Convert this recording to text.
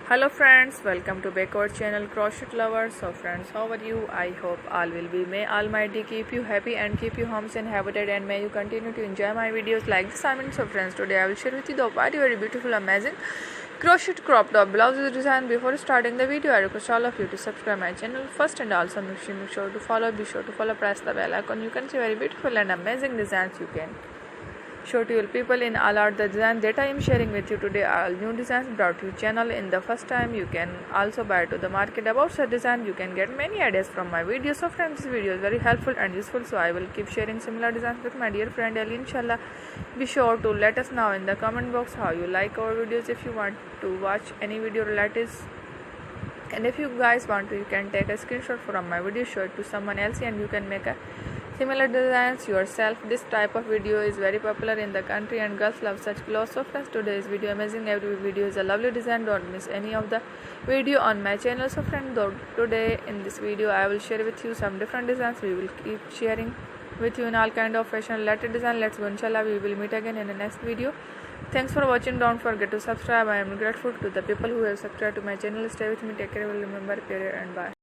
Hello friends, welcome to Backward channel Crochet Lovers. So friends, how are you? I hope all will be. May Almighty keep you happy and keep your homes inhabited, and may you continue to enjoy my videos like this. So friends, today I will share with you the very beautiful, amazing crochet crop top blouses design. Before starting the video, I request all of you to subscribe my channel first, and also make sure to follow. Be sure to follow, press the bell icon. You can see very beautiful and amazing designs you can show to your people in all art. The design that I am sharing with you today are all new designs brought to your channel in the first time. You can also buy to the market about such design. You can get many ideas from my videos. So friends, this video is very helpful and useful, so I will keep sharing similar designs with my dear friend Ali, inshallah. Be sure to let us know in the comment box how you like our videos. If you want to watch any video related, and if you guys want to, you can take a screenshot from my video, show it to someone else, and you can make a similar designs yourself. This type of video is very popular in the country and girls love such clothes. So friends, today's video amazing. Every video is a lovely design. Don't miss any of the video on my channel. So friends, today in this video I will share with you some different designs. We will keep sharing with you in all kind of fashion related design. Let's go, inshallah. We will meet again in the next video. Thanks for watching. Don't forget to subscribe. I am grateful to the people who have subscribed to my channel. Stay with me. Take care. Remember, period, and bye.